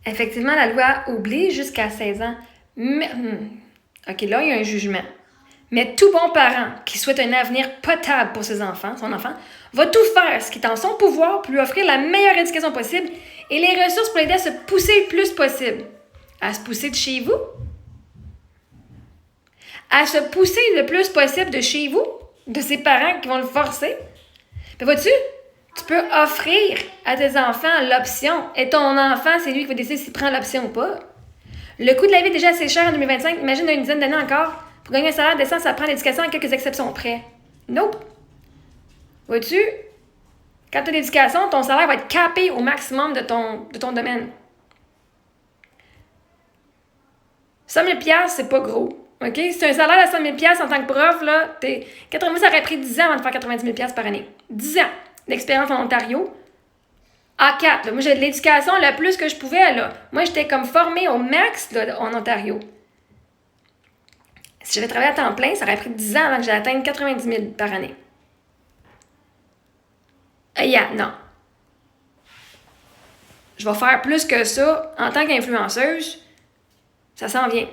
Effectivement, la loi oblige jusqu'à 16 ans. Mais, OK, là, il y a un jugement. Mais tout bon parent qui souhaite un avenir potable pour ses enfants, son enfant, va tout faire ce qui est en son pouvoir pour lui offrir la meilleure éducation possible et les ressources pour l'aider à se pousser le plus possible. À se pousser de chez vous? À se pousser le plus possible de chez vous? De ses parents qui vont le forcer? Mais vois-tu, tu peux offrir à tes enfants l'option et ton enfant, c'est lui qui va décider s'il prend l'option ou pas. Le coût de la vie est déjà assez cher en 2025. Imagine une dizaine d'années encore. Pour gagner un salaire décent, ça prend l'éducation à quelques exceptions près. Nope. Vois-tu, quand tu as l'éducation, ton salaire va être capé au maximum de ton domaine. 100 000 $, c'est pas gros. OK? Si tu as un salaire de 100 000 $ en tant que prof, là, 80 000, ça aurait pris 10 ans avant de faire 90 000 $ par année. 10 ans d'expérience en Ontario. A4. Là. Moi, j'ai de l'éducation le plus que je pouvais. Là. Moi, j'étais comme formée au max là, en Ontario. Si j'avais travaillé à temps plein, ça aurait pris 10 ans avant que j'atteigne 90 000 $ par année. Non. Je vais faire plus que ça en tant qu'influenceuse. Ça s'en vient.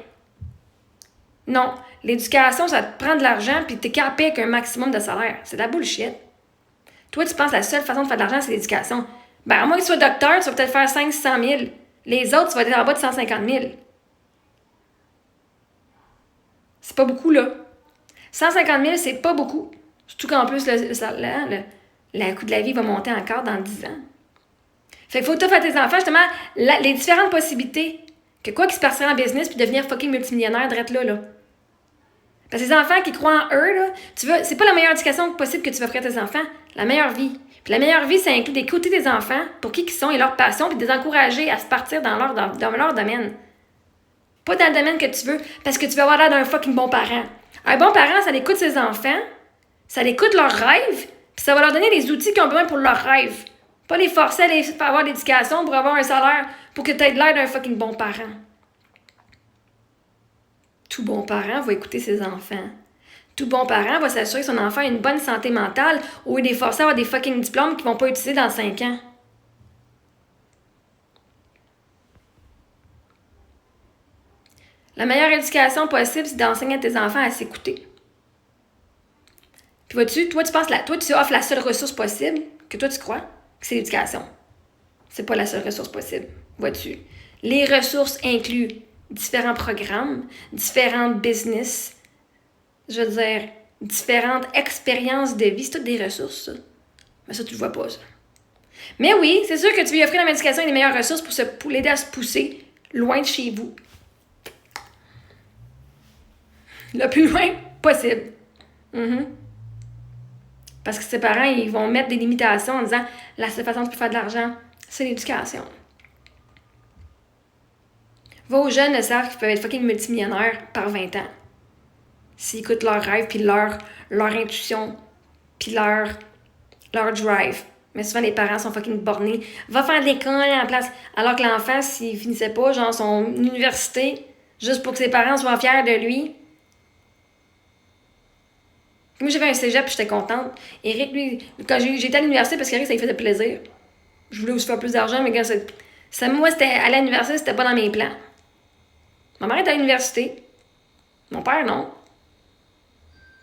Non. L'éducation, ça te prend de l'argent puis t'es capé avec un maximum de salaire. C'est de la bullshit. Toi, tu penses que la seule façon de faire de l'argent, c'est l'éducation. Ben, à moins que tu sois docteur, tu vas peut-être faire 500 000. Les autres, tu vas être en bas de 150 000. C'est pas beaucoup, là. 150 000, c'est pas beaucoup. Surtout qu'en plus, le coût de la vie va monter encore dans 10 ans. Fait qu'il faut que tu offres à tes enfants, justement, les différentes possibilités. Que quoi qu'ils se partiraient en business puis devenir fucking multimillionnaire d'être là. Parce que les enfants qui croient en eux, là, c'est pas la meilleure éducation possible que tu vas offrir à tes enfants. La meilleure vie. Puis la meilleure vie, ça inclut d'écouter tes enfants pour qui ils sont et leur passion, puis de les encourager à se partir dans leur domaine. Pas dans le domaine que tu veux, parce que tu vas avoir l'air d'un fucking bon parent. Un bon parent, ça écoute ses enfants, ça écoute leurs rêves, puis ça va leur donner les outils qu'ils ont besoin pour leurs rêves. Pas les forcer à avoir l'éducation pour avoir un salaire pour que tu aies l'air d'un fucking bon parent. Tout bon parent va écouter ses enfants. Tout bon parent va s'assurer que son enfant a une bonne santé mentale ou est forcé à avoir des fucking diplômes qu'ils vont pas utiliser dans 5 ans. La meilleure éducation possible, c'est d'enseigner à tes enfants à s'écouter. Puis vois-tu, toi, tu offres la seule ressource possible que toi, tu crois, que c'est l'éducation. C'est pas la seule ressource possible. Vois-tu? Les ressources incluent différents programmes, différentes business, je veux dire, différentes expériences de vie. C'est toutes des ressources, ça. Mais ça, tu le vois pas, ça. Mais oui, c'est sûr que tu lui offrir dans l'éducation des meilleures ressources pour l'aider à se pousser loin de chez vous. Le plus loin possible. Parce que ses parents, ils vont mettre des limitations en disant la seule façon de faire de l'argent, c'est l'éducation. Vos jeunes le savent qu'ils peuvent être fucking multimillionnaires par 20 ans. S'ils écoutent leurs rêves, puis leur intuition, puis leur drive. Mais souvent, les parents sont fucking bornés. Va faire de l'école en place. Alors que l'enfant, s'il finissait pas, genre son université, juste pour que ses parents soient fiers de lui. Moi, j'avais un cégep puis j'étais contente. Eric, lui, quand j'étais à l'université, parce qu'Eric, ça lui faisait plaisir. Je voulais aussi faire plus d'argent, mais quand moi, c'était aller à l'université, c'était pas dans mes plans. Ma mère était à l'université. Mon père, non.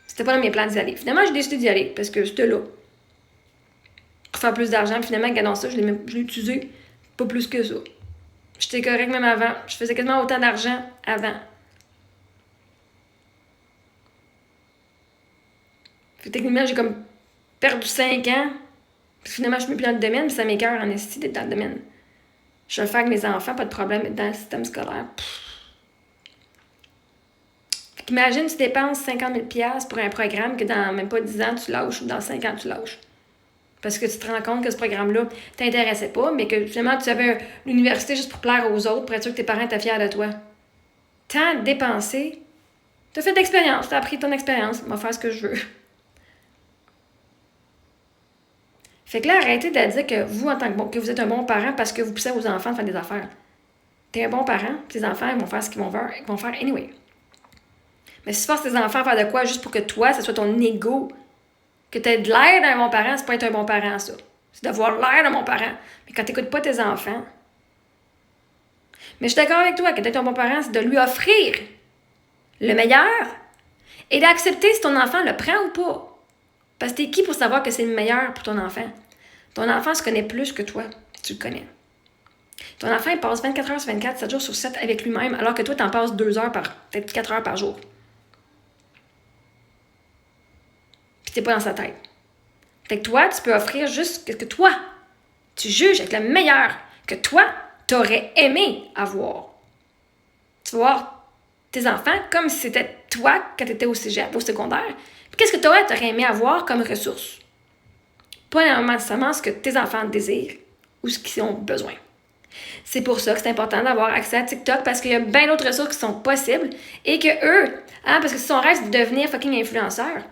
C'était pas dans mes plans d'y aller. Finalement, j'ai décidé d'y aller parce que c'était là. Pour faire plus d'argent. Puis finalement, regardant ça, je l'ai utilisé pas plus que ça. J'étais correct même avant. Je faisais quasiment autant d'argent avant. Fait que techniquement, j'ai comme perdu 5 ans. Puis finalement, je suis plus dans le domaine, puis ça m'écoeure en esti d'être dans le domaine. Je vais le faire avec mes enfants, pas de problème, mais dans le système scolaire. Fait qu'imagine, tu dépenses 50 000 $ pour un programme que dans même pas 10 ans, tu lâches, ou dans 5 ans, tu lâches. Parce que tu te rends compte que ce programme-là t'intéressait pas, mais que finalement, tu avais l'université juste pour plaire aux autres, pour être sûr que tes parents étaient fiers de toi. Tant dépensé, t'as fait de l'expérience, t'as appris ton expérience, on va faire ce que je veux. Fait que là, arrêtez de dire que vous, en tant que vous êtes un bon parent parce que vous poussez vos enfants à faire des affaires. T'es un bon parent, tes enfants, ils vont faire ce qu'ils vont faire anyway. Mais si tu forces tes enfants à faire de quoi juste pour que toi, ça soit ton ego, que tu aies de l'air d'un bon parent, c'est pas être un bon parent, ça. C'est d'avoir l'air d'un bon parent. Mais quand t'écoutes pas tes enfants, Mais je suis d'accord avec toi que d'être un bon parent, c'est de lui offrir le meilleur et d'accepter si ton enfant le prend ou pas. Parce que t'es qui pour savoir que c'est le meilleur pour ton enfant? Ton enfant se connaît plus que toi, tu le connais. Ton enfant, il passe 24 heures sur 24, 7 jours sur 7 avec lui-même, alors que toi, t'en passes 2 heures peut-être 4 heures par jour. Puis t'es pas dans sa tête. Fait que toi, tu peux offrir juste ce que toi, tu juges être le meilleur que toi, t'aurais aimé avoir. Tu vas voir tes enfants comme si c'était toi quand t'étais au cégep, au secondaire. Puis qu'est-ce que toi, t'aurais aimé avoir comme ressource? Pas nécessairement ce que tes enfants désirent ou ce qu'ils ont besoin. C'est pour ça que c'est important d'avoir accès à TikTok parce qu'il y a bien d'autres ressources qui sont possibles et que eux, parce que si son rêve c'est de devenir fucking influenceur,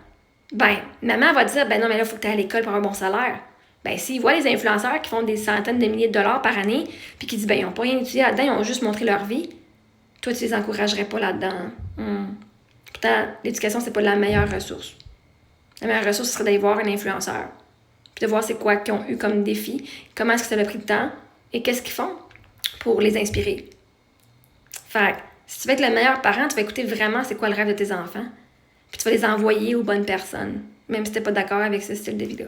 ben, maman va dire, ben non, mais là, il faut que tu ailles à l'école pour avoir un bon salaire. Ben, s'ils voient les influenceurs qui font des centaines de milliers de dollars par année, puis qui disent, ben, ils n'ont pas rien étudié là-dedans, ils ont juste montré leur vie, toi, tu les encouragerais pas là-dedans. Pourtant, l'éducation, c'est pas la meilleure ressource. La meilleure ressource, ce serait d'aller voir un influenceur, puis de voir c'est quoi qu'ils ont eu comme défi, comment est-ce que ça a pris de temps, et qu'est-ce qu'ils font pour les inspirer. Fait que, si tu veux être le meilleur parent, tu vas écouter vraiment c'est quoi le rêve de tes enfants, puis tu vas les envoyer aux bonnes personnes, même si tu n'es pas d'accord avec ce style de vie-là.